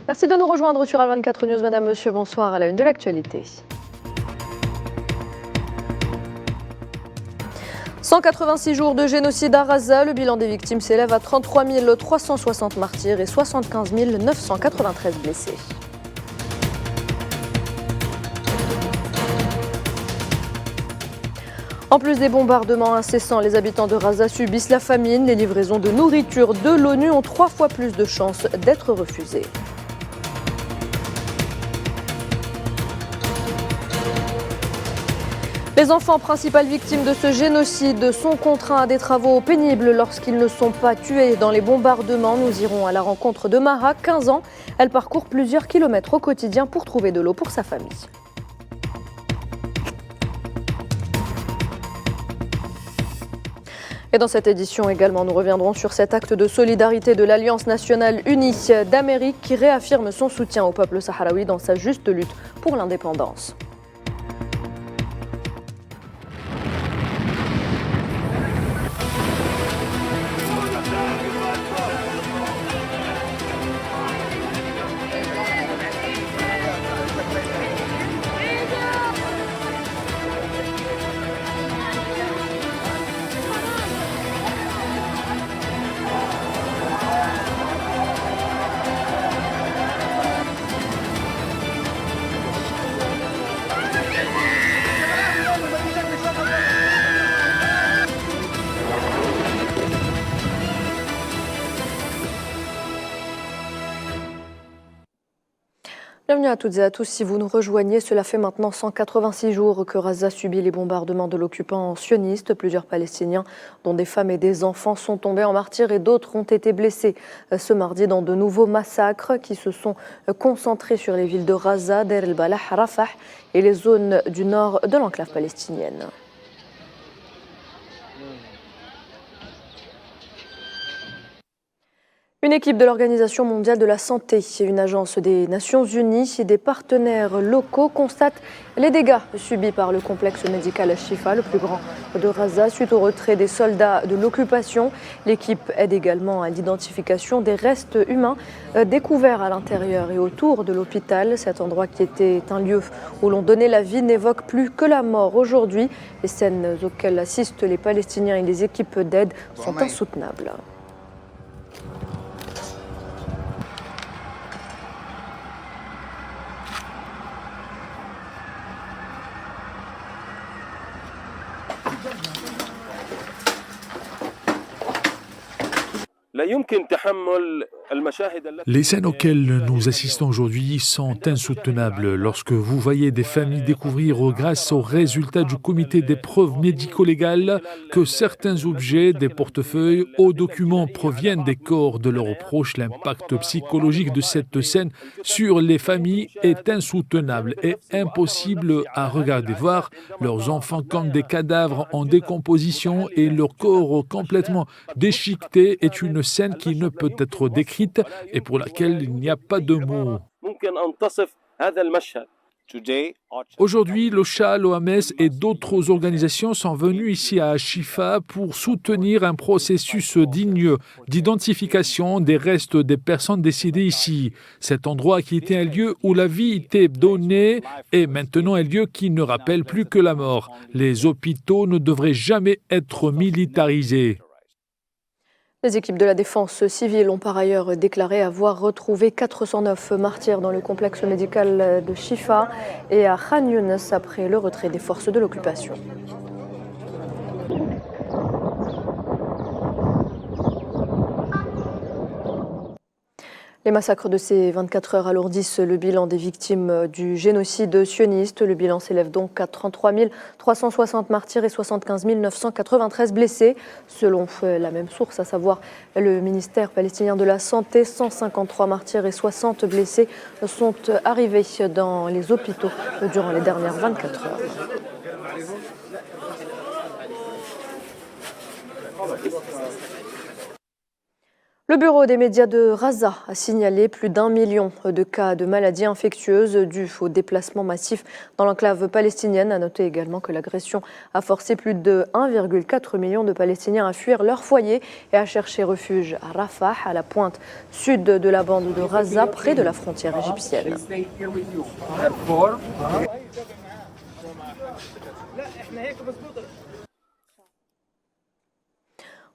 Merci de nous rejoindre sur Al24 News. Madame, monsieur, bonsoir. À la une de l'actualité. 186 jours de génocide à Gaza. Le bilan des victimes s'élève à 33 360 martyrs et 75 993 blessés. En plus des bombardements incessants, les habitants de Gaza subissent la famine. Les livraisons de nourriture de l'ONU ont 3 fois plus de chances d'être refusées. Les enfants principales victimes de ce génocide sont contraints à des travaux pénibles lorsqu'ils ne sont pas tués dans les bombardements. Nous irons à la rencontre de Mara, 15 ans. Elle parcourt plusieurs kilomètres au quotidien pour trouver de l'eau pour sa famille. Et dans cette édition également, nous reviendrons sur cet acte de solidarité de l'Alliance nationale unie d'Amérique qui réaffirme son soutien au peuple sahraoui dans sa juste lutte pour l'indépendance. Bienvenue à toutes et à tous. Si vous nous rejoignez, cela fait maintenant 186 jours que Gaza subit les bombardements de l'occupant sioniste. Plusieurs Palestiniens, dont des femmes et des enfants, sont tombés en martyrs et d'autres ont été blessés ce mardi dans de nouveaux massacres qui se sont concentrés sur les villes de Gaza, Deir el-Balah, Rafah et les zones du nord de l'enclave palestinienne. Une équipe de l'Organisation mondiale de la santé, une agence des Nations unies et des partenaires locaux constatent les dégâts subis par le complexe médical Shifa, le plus grand de Gaza, suite au retrait des soldats de l'occupation. L'équipe aide également à l'identification des restes humains découverts à l'intérieur et autour de l'hôpital. Cet endroit qui était un lieu où l'on donnait la vie n'évoque plus que la mort aujourd'hui. Les scènes auxquelles assistent les Palestiniens et les équipes d'aide sont insoutenables. Les scènes auxquelles nous assistons aujourd'hui sont insoutenables. Lorsque vous voyez des familles découvrir, grâce aux résultats du comité des preuves médico-légales, que certains objets, des portefeuilles ou documents proviennent des corps de leurs proches, l'impact psychologique de cette scène sur les familles est insoutenable et impossible à regarder. Voir leurs enfants comme des cadavres en décomposition et leur corps complètement déchiqueté est une scène qui ne peut être décrite et pour laquelle il n'y a pas de mots. Aujourd'hui, l'OCHA, l'OMS et d'autres organisations sont venues ici à Shifa pour soutenir un processus digne d'identification des restes des personnes décédées ici. Cet endroit qui était un lieu où la vie était donnée est maintenant un lieu qui ne rappelle plus que la mort. Les hôpitaux ne devraient jamais être militarisés. Les équipes de la défense civile ont par ailleurs déclaré avoir retrouvé 409 martyrs dans le complexe médical de Shifa et à Khan Younes après le retrait des forces de l'occupation. Les massacres de ces 24 heures alourdissent le bilan des victimes du génocide sioniste. Le bilan s'élève donc à 33 360 martyrs et 75 993 blessés. Selon la même source, à savoir le ministère palestinien de la Santé, 153 martyrs et 60 blessés sont arrivés dans les hôpitaux durant les dernières 24 heures. Le bureau des médias de Gaza a signalé plus d'1 million de cas de maladies infectieuses dus au déplacement massif dans l'enclave palestinienne. A noté également que l'agression a forcé plus de 1,4 million de Palestiniens à fuir leur foyer et à chercher refuge à Rafah, à la pointe sud de la bande de Gaza, près de la frontière égyptienne.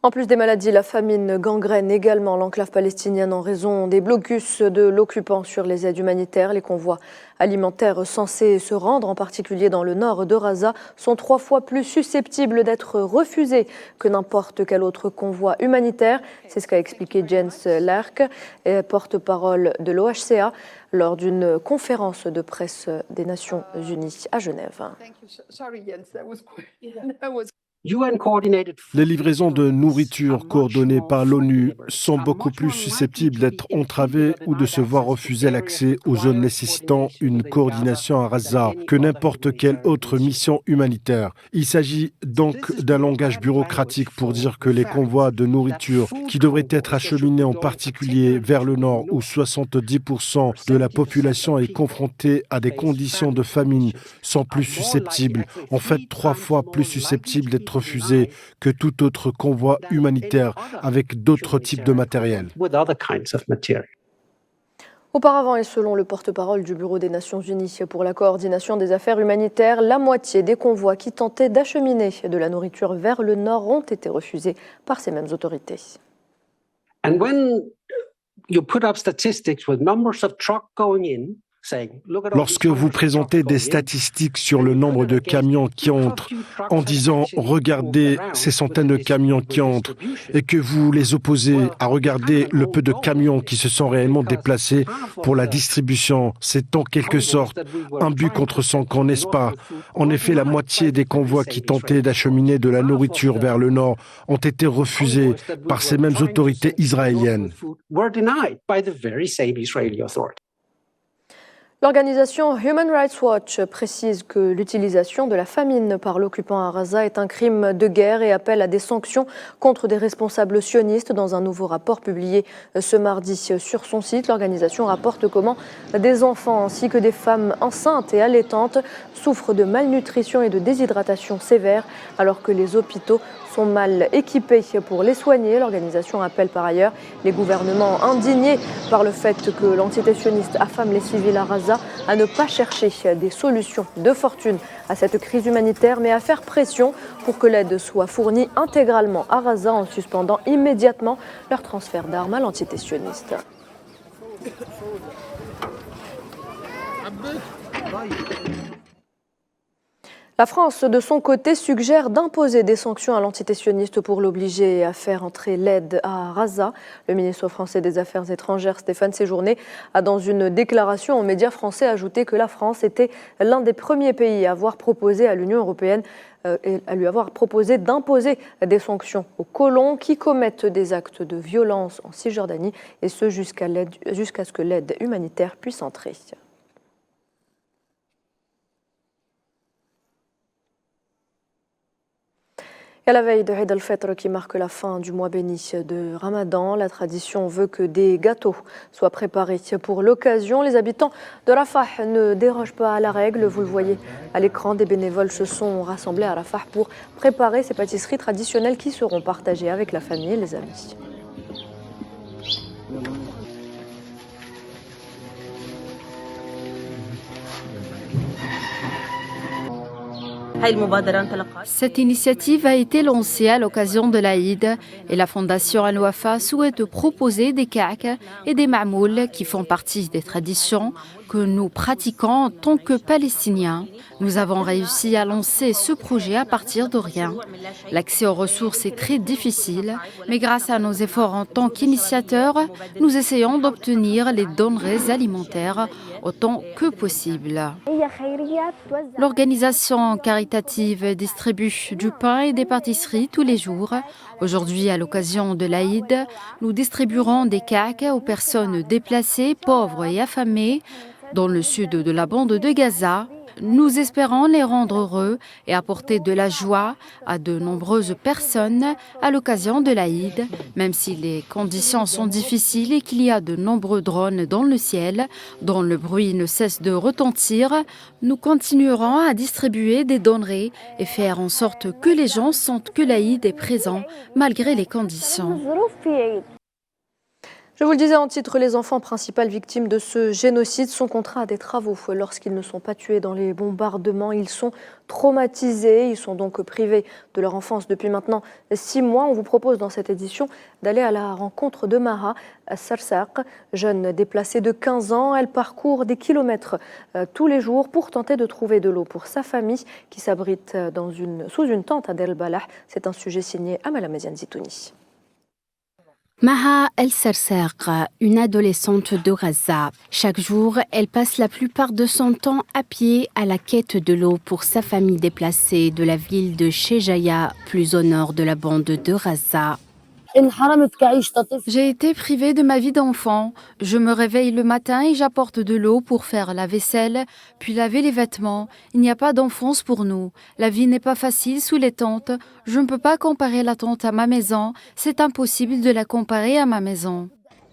En plus des maladies, la famine gangrène également l'enclave palestinienne en raison des blocus de l'occupant sur les aides humanitaires. Les convois alimentaires censés se rendre, en particulier dans le nord de Gaza, sont 3 fois plus susceptibles d'être refusés que n'importe quel autre convoi humanitaire. C'est ce qu'a expliqué Jens Lerck, porte-parole de l'OHCA, lors d'une conférence de presse des Nations Unies à Genève. Les livraisons de nourriture coordonnées par l'ONU sont beaucoup plus susceptibles d'être entravées ou de se voir refuser l'accès aux zones nécessitant une coordination à Gaza que n'importe quelle autre mission humanitaire. Il s'agit donc d'un langage bureaucratique pour dire que les convois de nourriture qui devraient être acheminés en particulier vers le nord où 70% de la population est confrontée à des conditions de famine sont plus susceptibles, en fait 3 fois plus susceptibles d'être refusé que tout autre convoi humanitaire avec d'autres types de matériel. Auparavant, et selon le porte-parole du Bureau des Nations Unies pour la coordination des affaires humanitaires, la moitié des convois qui tentaient d'acheminer de la nourriture vers le nord ont été refusés par ces mêmes autorités. And when you put up statistics with numbers of trucks going in, Lorsque vous présentez des statistiques sur le nombre de camions qui entrent en disant « regardez ces centaines de camions qui entrent » et que vous les opposez à regarder le peu de camions qui se sont réellement déplacés pour la distribution, c'est en quelque sorte un but contre son camp, n'est-ce pas? En effet, la moitié des convois qui tentaient d'acheminer de la nourriture vers le nord ont été refusés par ces mêmes autorités israéliennes. L'organisation Human Rights Watch précise que l'utilisation de la famine par l'occupant à Gaza est un crime de guerre et appelle à des sanctions contre des responsables sionistes. Dans un nouveau rapport publié ce mardi sur son site, l'organisation rapporte comment des enfants ainsi que des femmes enceintes et allaitantes souffrent de malnutrition et de déshydratation sévère alors que les hôpitaux sont mal équipés pour les soigner. L'organisation appelle par ailleurs les gouvernements indignés par le fait que l'entité sioniste affame les civils à Gaza à ne pas chercher des solutions de fortune à cette crise humanitaire, mais à faire pression pour que l'aide soit fournie intégralement à Gaza en suspendant immédiatement leur transfert d'armes à l'entité sioniste. La France, de son côté, suggère d'imposer des sanctions à l'entité sioniste pour l'obliger à faire entrer l'aide à Gaza. Le ministre français des Affaires étrangères, Stéphane Séjourné, a dans une déclaration aux médias français ajouté que la France était l'un des premiers pays à avoir proposé à l'Union européenne et à lui avoir proposé d'imposer des sanctions aux colons qui commettent des actes de violence en Cisjordanie, et ce jusqu'à ce que l'aide humanitaire puisse entrer. Et à la veille de Eid al-Fitr qui marque la fin du mois béni de Ramadan, la tradition veut que des gâteaux soient préparés pour l'occasion. Les habitants de Rafah ne dérogent pas à la règle. Vous le voyez à l'écran, des bénévoles se sont rassemblés à Rafah pour préparer ces pâtisseries traditionnelles qui seront partagées avec la famille et les amis. Cette initiative a été lancée à l'occasion de l'Aïd et la Fondation Al-Wafa souhaite proposer des ka'k et des ma'moul qui font partie des traditions que nous pratiquons en tant que Palestiniens. Nous avons réussi à lancer ce projet à partir de rien. L'accès aux ressources est très difficile, mais grâce à nos efforts en tant qu'initiateurs, nous essayons d'obtenir les denrées alimentaires autant que possible. L'organisation caritative distribue du pain et des pâtisseries tous les jours. Aujourd'hui, à l'occasion de l'Aïd, nous distribuerons des ka'k aux personnes déplacées, pauvres et affamées dans le sud de la bande de Gaza. Nous espérons les rendre heureux et apporter de la joie à de nombreuses personnes à l'occasion de l'Aïd. Même si les conditions sont difficiles et qu'il y a de nombreux drones dans le ciel, dont le bruit ne cesse de retentir, nous continuerons à distribuer des donneries et faire en sorte que les gens sentent que l'Aïd est présent malgré les conditions. Je vous le disais en titre, les enfants principales victimes de ce génocide sont contraints à des travaux. Lorsqu'ils ne sont pas tués dans les bombardements, ils sont traumatisés. Ils sont donc privés de leur enfance depuis maintenant 6 mois. On vous propose dans cette édition d'aller à la rencontre de Maha Sarsaq, jeune déplacée de 15 ans. Elle parcourt des kilomètres tous les jours pour tenter de trouver de l'eau pour sa famille qui s'abrite sous une tente à Deir el-Balah. C'est un sujet signé Amala Meziane Zitouni. Maha El-Sarsaq, une adolescente de Gaza. Chaque jour, elle passe la plupart de son temps à pied à la quête de l'eau pour sa famille déplacée de la ville de Shejaya, plus au nord de la bande de Gaza. J'ai été privée de ma vie d'enfant. Je me réveille le matin et j'apporte de l'eau pour faire la vaisselle, puis laver les vêtements. Il n'y a pas d'enfance pour nous. La vie n'est pas facile sous les tentes. Je ne peux pas comparer la tente à ma maison. C'est impossible de la comparer à ma maison.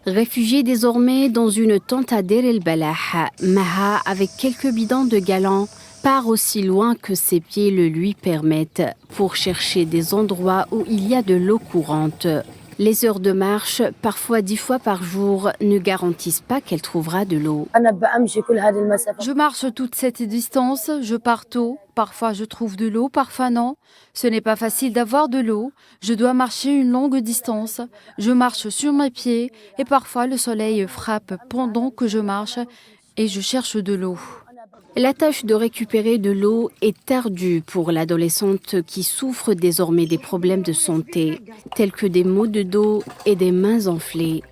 Réfugiée désormais dans une tente à Deir el-Balah, Maha, avec quelques bidons de galant, part aussi loin que ses pieds le lui permettent pour chercher des endroits où il y a de l'eau courante. Les heures de marche, parfois 10 fois par jour, ne garantissent pas qu'elle trouvera de l'eau. Je marche toute cette distance, je pars tôt. Parfois je trouve de l'eau, parfois non. Ce n'est pas facile d'avoir de l'eau. Je dois marcher une longue distance. Je marche sur mes pieds et parfois le soleil frappe pendant que je marche et je cherche de l'eau. La tâche de récupérer de l'eau est ardue pour l'adolescente qui souffre désormais des problèmes de santé, tels que des maux de dos et des mains enflées.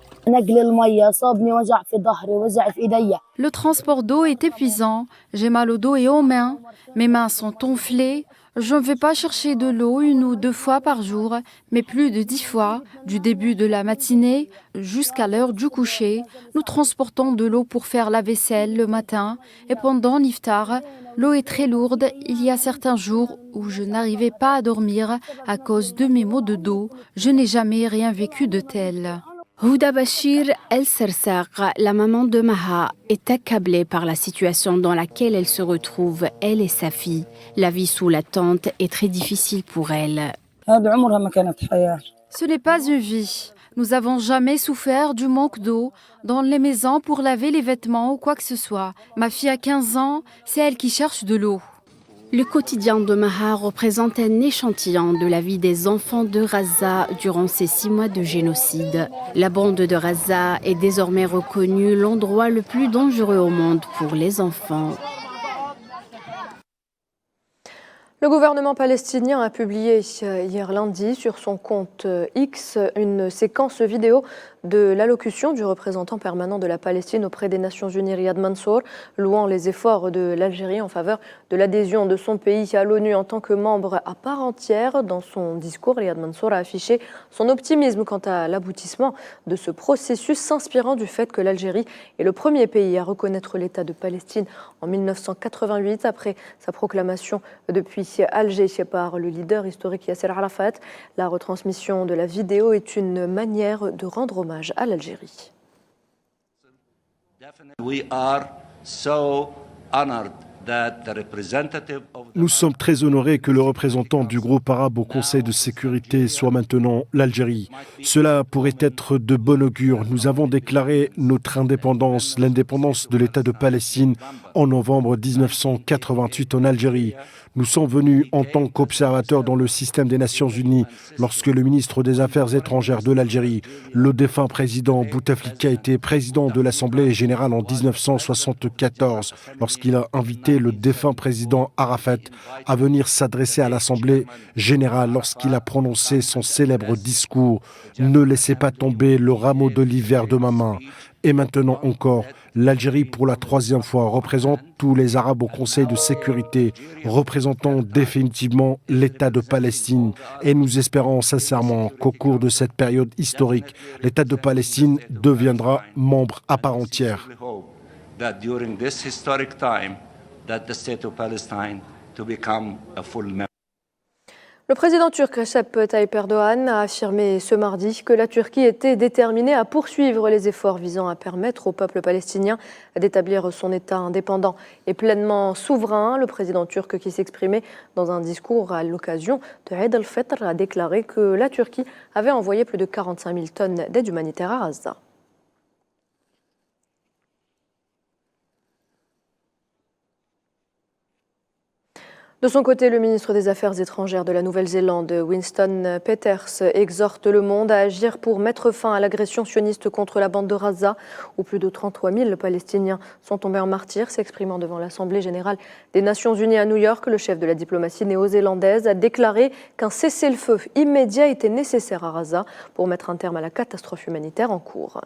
Le transport d'eau est épuisant. J'ai mal au dos et aux mains. Mes mains sont enflées. Je ne vais pas chercher de l'eau 1 ou 2 fois par jour, mais plus de 10 fois, du début de la matinée jusqu'à l'heure du coucher. Nous transportons de l'eau pour faire la vaisselle le matin et pendant l'iftar. L'eau est très lourde. Il y a certains jours où je n'arrivais pas à dormir à cause de mes maux de dos. Je n'ai jamais rien vécu de tel. Houda Bachir El-Sarsaq, la maman de Maha, est accablée par la situation dans laquelle elle se retrouve, elle et sa fille. La vie sous la tente est très difficile pour elle. Ce n'est pas une vie. Nous n'avons jamais souffert du manque d'eau dans les maisons pour laver les vêtements ou quoi que ce soit. Ma fille a 15 ans, c'est elle qui cherche de l'eau. Le quotidien de Maha représente un échantillon de la vie des enfants de Gaza durant ces 6 mois de génocide. La bande de Gaza est désormais reconnue l'endroit le plus dangereux au monde pour les enfants. Le gouvernement palestinien a publié hier lundi sur son compte X une séquence vidéo de l'allocution du représentant permanent de la Palestine auprès des Nations Unies, Riyad Mansour, louant les efforts de l'Algérie en faveur de l'adhésion de son pays à l'ONU en tant que membre à part entière. Dans son discours, Riyad Mansour a affiché son optimisme quant à l'aboutissement de ce processus, s'inspirant du fait que l'Algérie est le premier pays à reconnaître l'État de Palestine en 1988, après sa proclamation depuis Alger par le leader historique Yasser Arafat. La retransmission de la vidéo est une manière de rendre hommage à l'Algérie. Nous sommes très honorés que le représentant du groupe arabe au Conseil de sécurité soit maintenant l'Algérie. Cela pourrait être de bon augure. Nous avons déclaré notre indépendance, l'indépendance de l'État de Palestine en novembre 1988 en Algérie. Nous sommes venus en tant qu'observateurs dans le système des Nations Unies lorsque le ministre des Affaires étrangères de l'Algérie, le défunt président Bouteflika, était président de l'Assemblée générale en 1974, lorsqu'il a invité le défunt président Arafat à venir s'adresser à l'Assemblée générale lorsqu'il a prononcé son célèbre discours « Ne laissez pas tomber le rameau de l'hiver de ma main ». Et maintenant encore, l'Algérie, pour la 3e fois, représente tous les Arabes au Conseil de sécurité, représentant définitivement l'État de Palestine. Et nous espérons sincèrement qu'au cours de cette période historique, l'État de Palestine deviendra membre à part entière. that during this historic time that the state of Palestine to become a full member. Le président turc Recep Tayyip Erdogan a affirmé ce mardi que la Turquie était déterminée à poursuivre les efforts visant à permettre au peuple palestinien d'établir son État indépendant et pleinement souverain. Le président turc, qui s'exprimait dans un discours à l'occasion de Eid al-Fitr, a déclaré que la Turquie avait envoyé plus de 45 000 tonnes d'aide humanitaire à Gaza. De son côté, le ministre des Affaires étrangères de la Nouvelle-Zélande, Winston Peters, exhorte le monde à agir pour mettre fin à l'agression sioniste contre la bande de Gaza, où plus de 33 000 Palestiniens sont tombés en martyrs. S'exprimant devant l'Assemblée générale des Nations unies à New York, le chef de la diplomatie néo-zélandaise a déclaré qu'un cessez-le-feu immédiat était nécessaire à Gaza pour mettre un terme à la catastrophe humanitaire en cours.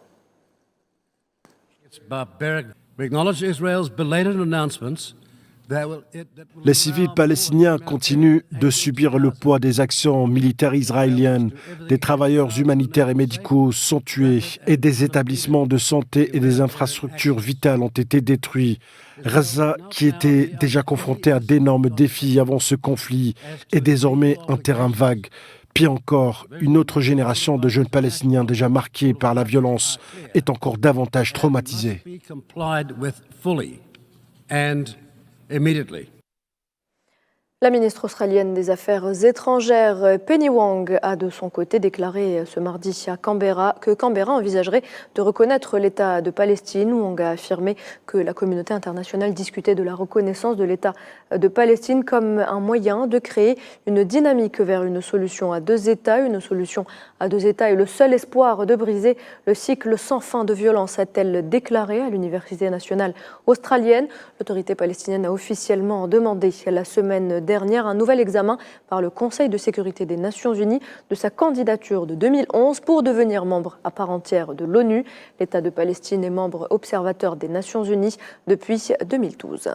Les civils palestiniens continuent de subir le poids des actions militaires israéliennes. Des travailleurs humanitaires et médicaux sont tués et des établissements de santé et des infrastructures vitales ont été détruits. Gaza, qui était déjà confronté à d'énormes défis avant ce conflit, est désormais un terrain vague. Pire encore, une autre génération de jeunes Palestiniens déjà marqués par la violence est encore davantage traumatisée. La ministre australienne des Affaires étrangères, Penny Wong, a de son côté déclaré ce mardi à Canberra que Canberra envisagerait de reconnaître l'État de Palestine. Wong a affirmé que la communauté internationale discutait de la reconnaissance de l'État de Palestine comme un moyen de créer une dynamique vers une solution à deux États. Une solution à deux États est le seul espoir de briser le cycle sans fin de violence, a-t-elle déclaré à l'Université nationale australienne. L'autorité palestinienne a officiellement demandé la semaine dernière un nouvel examen par le Conseil de sécurité des Nations Unies de sa candidature de 2011 pour devenir membre à part entière de l'ONU. L'État de Palestine est membre observateur des Nations Unies depuis 2012.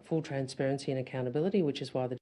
Full transparency and accountability, which is why the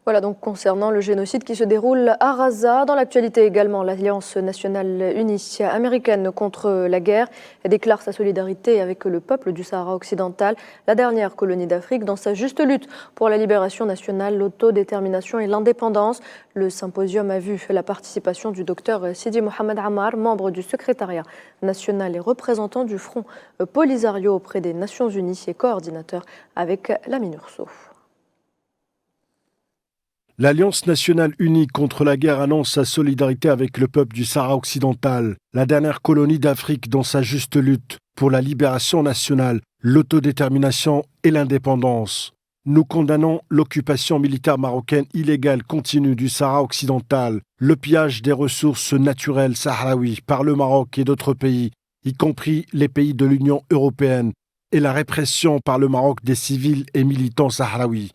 Voilà donc concernant le génocide qui se déroule à Gaza. Dans l'actualité également, l'Alliance nationale unie américaine contre la guerre déclare sa solidarité avec le peuple du Sahara occidental, la dernière colonie d'Afrique, dans sa juste lutte pour la libération nationale, l'autodétermination et l'indépendance. Le symposium a vu la participation du docteur Sidi Mohamed Ammar, membre du secrétariat national et représentant du Front Polisario auprès des Nations unies et coordinateur avec la MINURSO. L'Alliance nationale unie contre la guerre annonce sa solidarité avec le peuple du Sahara occidental, la dernière colonie d'Afrique dans sa juste lutte pour la libération nationale, l'autodétermination et l'indépendance. Nous condamnons l'occupation militaire marocaine illégale continue du Sahara occidental, le pillage des ressources naturelles sahraouies par le Maroc et d'autres pays, y compris les pays de l'Union européenne, et la répression par le Maroc des civils et militants sahraouis.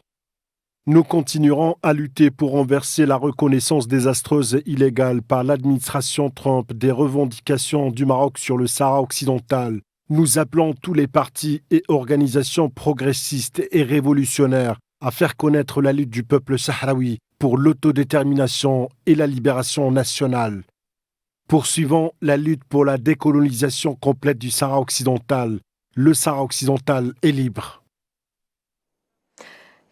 Nous continuerons à lutter pour renverser la reconnaissance désastreuse et illégale par l'administration Trump des revendications du Maroc sur le Sahara occidental. Nous appelons tous les partis et organisations progressistes et révolutionnaires à faire connaître la lutte du peuple sahraoui pour l'autodétermination et la libération nationale. Poursuivons la lutte pour la décolonisation complète du Sahara occidental. Le Sahara occidental est libre.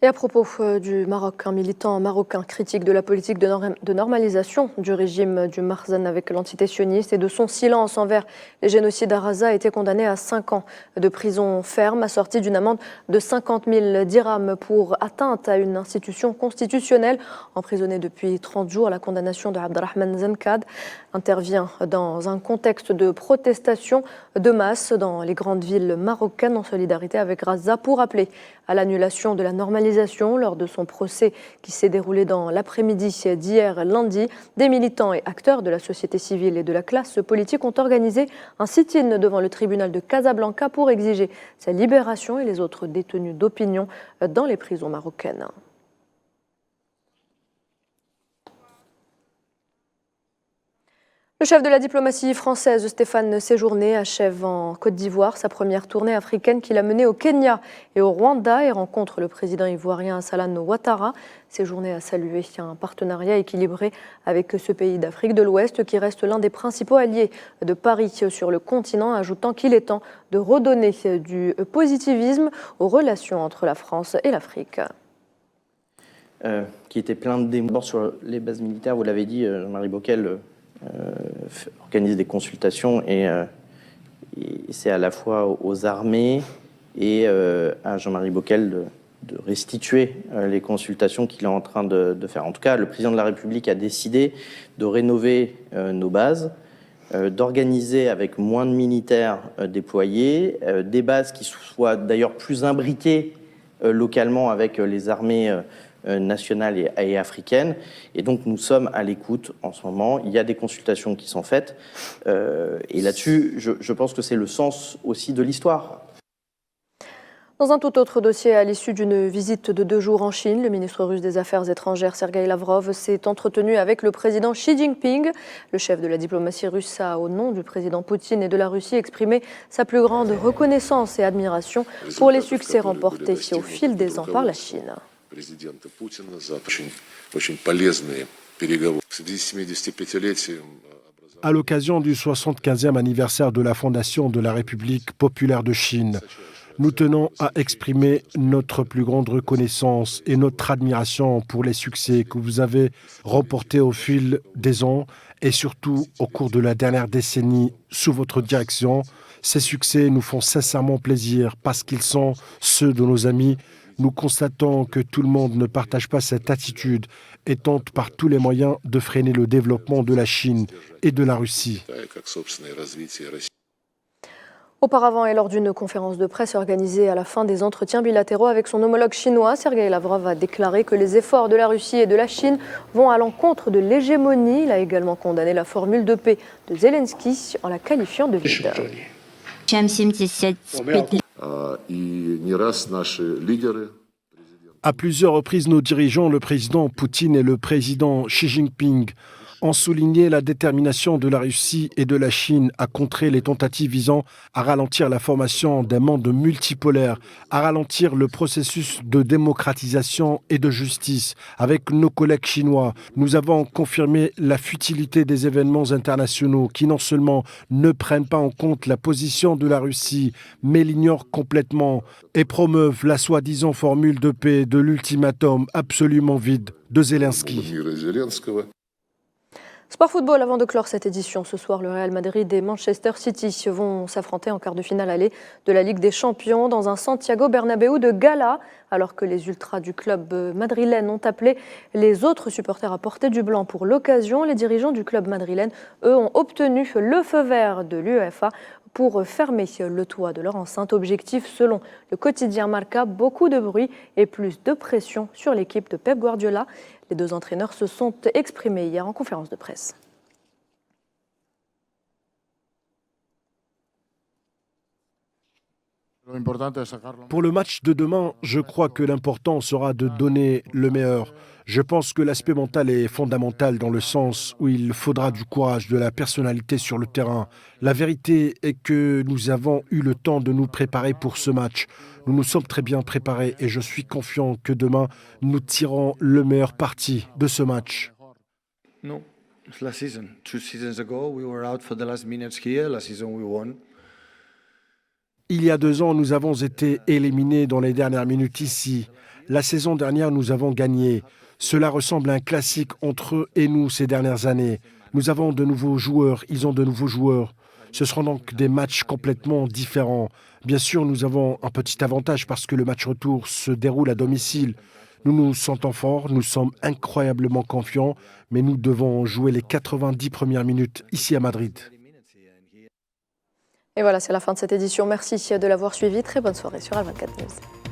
Et à propos du Maroc, un militant marocain critique de la politique de normalisation du régime du Marzan avec l'entité sioniste et de son silence envers les génocides à Gaza a été condamné à 5 ans de prison ferme, assorti d'une amende de 50 000 dirhams pour atteinte à une institution constitutionnelle. Emprisonné depuis 30 jours, la condamnation de Abdelrahman Zenkad intervient dans un contexte de protestation de masse dans les grandes villes marocaines en solidarité avec Gaza pour appeler à l'annulation de la normalisation marginalisation lors de son procès qui s'est déroulé dans l'après-midi d'hier lundi. Des militants et acteurs de la société civile et de la classe politique ont organisé un sit-in devant le tribunal de Casablanca pour exiger sa libération et les autres détenus d'opinion dans les prisons marocaines. Le chef de la diplomatie française, Stéphane Séjourné, achève en Côte d'Ivoire sa première tournée africaine qu'il a menée au Kenya et au Rwanda et rencontre le président ivoirien Alassane Ouattara. Séjourné a salué un partenariat équilibré avec ce pays d'Afrique de l'Ouest qui reste l'un des principaux alliés de Paris sur le continent, ajoutant qu'il est temps de redonner du positivisme aux relations entre la France et l'Afrique. Qui était plein de démons sur les bases militaires, vous l'avez dit, Jean-Marie Bockel organise des consultations et c'est à la fois aux armées et à Jean-Marie Bockel de restituer les consultations qu'il est en train de faire. En tout cas, le président de la République a décidé de rénover nos bases, d'organiser avec moins de militaires déployés, des bases qui soient d'ailleurs plus imbriquées localement avec les armées nationales et africaines. Et donc, nous sommes à l'écoute en ce moment. Il y a des consultations qui sont faites. Et là-dessus, je pense que c'est le sens aussi de l'histoire. Dans un tout autre dossier, à l'issue d'une visite de 2 jours en Chine, le ministre russe des Affaires étrangères, Sergueï Lavrov, s'est entretenu avec le président Xi Jinping. Le chef de la diplomatie russe a, au nom du président Poutine et de la Russie, exprimé sa plus grande reconnaissance et admiration pour les succès remportés au fil des ans par la Chine. À l'occasion du 75e anniversaire de la fondation de la République populaire de Chine, nous tenons à exprimer notre plus grande reconnaissance et notre admiration pour les succès que vous avez remportés au fil des ans et surtout au cours de la dernière décennie sous votre direction. Ces succès nous font sincèrement plaisir parce qu'ils sont ceux de nos amis. Nous constatons que tout le monde ne partage pas cette attitude et tente par tous les moyens de freiner le développement de la Chine et de la Russie. Auparavant, et lors d'une conférence de presse organisée à la fin des entretiens bilatéraux avec son homologue chinois, Sergueï Lavrov a déclaré que les efforts de la Russie et de la Chine vont à l'encontre de l'hégémonie. Il a également condamné la formule de paix de Zelensky en la qualifiant de vide. À plusieurs reprises, nos dirigeants, le président Poutine et le président Xi Jinping, ont souligné la détermination de la Russie et de la Chine à contrer les tentatives visant à ralentir la formation d'un monde multipolaire, à ralentir le processus de démocratisation et de justice. Avec nos collègues chinois, nous avons confirmé la futilité des événements internationaux qui non seulement ne prennent pas en compte la position de la Russie, mais l'ignorent complètement et promeuvent la soi-disant formule de paix de l'ultimatum absolument vide de Zelensky. Sport football, avant de clore cette édition, ce soir, le Real Madrid et Manchester City vont s'affronter en quart de finale aller de la Ligue des Champions dans un Santiago Bernabéu de gala, alors que les ultras du club madrilène ont appelé les autres supporters à porter du blanc pour l'occasion. Les dirigeants du club madrilène, eux, ont obtenu le feu vert de l'UEFA pour fermer le toit de leur enceinte. Objectif, selon le quotidien Marca, beaucoup de bruit et plus de pression sur l'équipe de Pep Guardiola. Les 2 entraîneurs se sont exprimés hier en conférence de presse. Pour le match de demain, je crois que l'important sera de donner le meilleur. Je pense que l'aspect mental est fondamental dans le sens où il faudra du courage, de la personnalité sur le terrain. La vérité est que nous avons eu le temps de nous préparer pour ce match. Nous nous sommes très bien préparés et je suis confiant que demain, nous tirerons le meilleur parti de ce match. No, it's last season. 2 seasons ago, we were out for the last minutes here. Last season, we won. Il y a 2 ans, nous avons été éliminés dans les dernières minutes ici. La saison dernière, nous avons gagné. Cela ressemble à un classique entre eux et nous ces dernières années. Nous avons de nouveaux joueurs, ils ont de nouveaux joueurs. Ce seront donc des matchs complètement différents. Bien sûr, nous avons un petit avantage parce que le match retour se déroule à domicile. Nous nous sentons forts, nous sommes incroyablement confiants, mais nous devons jouer les 90 premières minutes ici à Madrid. Et voilà, c'est la fin de cette édition. Merci de l'avoir suivi. Très bonne soirée sur Al24 News.